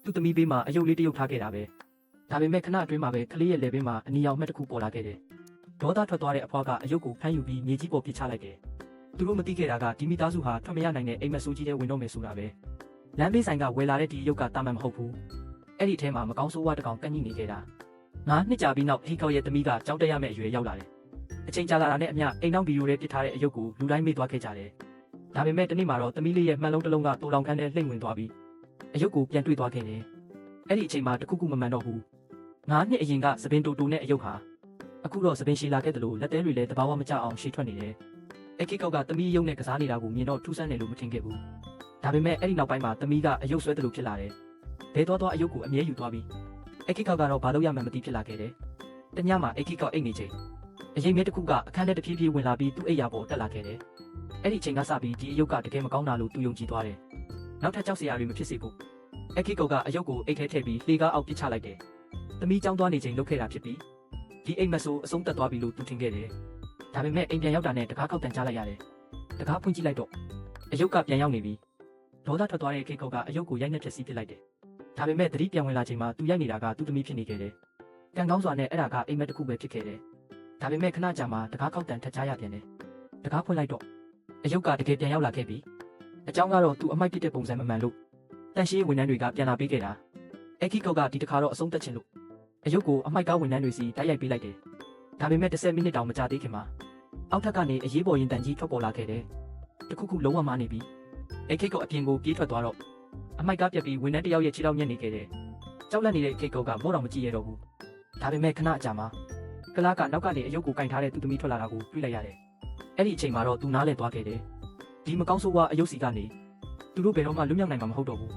သူ့သမီးဘေးမှာအယုတ်လေးတရုတ်ထားခဲ့တာပဲဒါပေမဲ့ခဏအတွင်းမှာပဲကလေးရဲ့လက်ဘေးမှာအနီရောင်မှတ်တစ်ခုပေါ်လာခဲ့တယ်ဒေါသထွက်သွားတဲ့အဖွားကအယုတ်ကိုဖမ်းယူပြီးမြေကြီးပေါ်ပစ်ချလိုက်တယ်သူတို့မသိခဲ့တာကဒီမိသားစုဟာထွက်မရနိုင်တဲ့အိမ်မက်ဆိုးကြီးတဲ့ဝင်တော့မယ်ဆိုတာပဲလမ်းဘေးဆိုင်ကဝယ်လာတဲ့ဒီအယုတ်ကတာမန်မဟုတ်ဘူးအဲ့ဒီအထဲမှာမကောင်းဆိုးဝါးတစ်ကောင်ကန့်ညိနေခဲ့တာ9 နှစ်ကြာပြီးနောက်ဟီကောက်ရဲ့သမီးကကြောက်တက်ရမယ့်အရွယ်ရောက်လာတယ်အချိန်ကြာလာတာနဲ့အမျှအိမ်နောက်ဗီဒီယိုထဲပစ်ထားတဲ့အယုတ်ကိုလူတိုင်းမေ့သွားခဲ့ကြတယ်ဒါပေမဲ့တနေ့မှာတော့သမီးလေးရဲ့မှန်လုံးတစ်လုံးကတူလောင်ခန်းထဲလှိမ့်ဝင်သွားပြီးအယုတ်ကိုပြန်တွေ့သွားခဲ့တယ်အဲ့ဒီအချိန်မှာတခုခုမမှန်တော့ဘူး9 နှစ်အရင်ကသပင်တူတူနဲ့အယုတ်ဟာအခုတော့သပင်ရှည်လာခဲ့တယ်လို့လက်သေးတွေလည်းတဘာဝမကျအောင်ရှည်ထွက်နေတယ်အဲ့ကိကောက်ကသမီးရုံနဲ့ကစားနေတာကိုမြင်တော့ထူးဆန်းတယ်လို့မထင်ခဲ့ဘူးဒါပေမဲ့အဲ့ဒီနောက်ပိုင်းမှာသမီးကအယုတ်ဆွဲတယ်လို့ဖြစ်လာတယ်ဘဲသွားအယုတ်ကိုအမြဲယူသွားပြီးအဲ့ကိကောက်ကတော့ဘာလို့ရမှန်းမသိဖြစ်လာခဲ့တယ်တညမှာအဲ့ကိကောက်အိတ်နေချိန်အရင်မဲတစ်ခုကအခန်းထဲတဖြည်းဖြည်းဝင်လာပြီးသူ့အိတ်ရာပေါ်တက်လာခဲ့တယ်အဲ့ဒီချိန်ကစပြီးဒီအယုတ်ကတကယ်မကောင်းတာလို့သူယုံကြည်သွားတယ်နောက်ထပ်ကြောက်စရာတွေမဖြစ်စေဘူးအဲ့ကိကောက်ကအယုတ်ကိုအိတ်ထဲထည့်ပြီးလှေကားအောက်ပစ်ချလိုက်တယ်သမီးကြောင်းသွားနေချိန်လုတ်ခဲ့တာဖြစ်ပြီးဒီအိမ်မက်ဆိုးအဆုံးသက်သွားပြီလို့သူထင်ခဲ့တယ်ဒါပေမဲ့အိမ်ပြန်ရောက်တာနဲ့တကားခောက်တန်ချလိုက်ရတယ်တကားဖွင့်ကြည့်လိုက်တော့အယုတ်ကပြန်ရောက်နေပြီဒေါသထွက်သွားတဲ့ကိကောက်ကအယုတ်ကိုရိုက်နှက်ဖျက်ဆီးပစ်လိုက်တယ်ဒါပေမဲ့သတိပြန်ဝင်လာချိန်မှာသူရိုက်နေတာကသူ့သမီးဖြစ်နေခဲ့တယ်ကံကောင်းစွာနဲ့အဲ့ဒါကအိမ်မက်တစ်ခုပဲဖြစ်ခဲ့တယ်ဒါပေမဲ့ခဏကြာမှတကားခောက်တန်ထက်ချရပြန်တယ်တကားဖွင့်လိုက်တော့အယုတ်ကတကယ်ပြန်ရောက်လာခဲ့ပြီအကြောင်းကတော့သူအမိုက်ပစ်တဲ့ပုံစံမမှန်လို့တန်ရှင်းဝန်ထမ်းတွေကပြန်လာပေးခဲ့တာအဲ့ကိကောက်ကဒီတစ်ခါတော့အဆုံးသက်ချင်လို့အယုတ်ကိုအမိုက်ကားဝန်ထမ်းတွေစီတိုက်ရိုက်ပေးလိုက်တယ်ဒါပေမဲ့10 မိနစ်တောင်မကြာသေးခင်မှာအောက်ထပ်ကနေအရေးပေါ်ရင်တန်ကြီးထွက်ပေါ်လာခဲ့တယ်တခုခုလုံးဝမနေပြီအဲ့ကိကောက်အပြင်ကိုပြေးထွက်သွားတော့အမိုက်ကားပြက်ပြီးဝန်ထမ်းတယောက်ရဲ့ခြေထောက်ညက်နေခဲ့တယ်ကြောက်လန့်နေတဲ့ကိကောက်ကမော့တော်မကြည့်ရတော့ဘူးဒါပေမဲ့ခဏအကြာမှာကလားကနောက်ကနေအယုတ်ကိုကင်ထားတဲ့သူ့သမီးထွက်လာတာကိုတွေ့လိုက်ရတယ်အဲ့ဒီအချိန်မှာတော့သူနားလဲသွားခဲ့တယ်ဒီမကောင်းဆိုးဝါးအယုတ်စီကနေသူတို့ဘယ်တော့မှလွတ်မြောက်နိုင်မှာမဟုတ်တော့ဘူး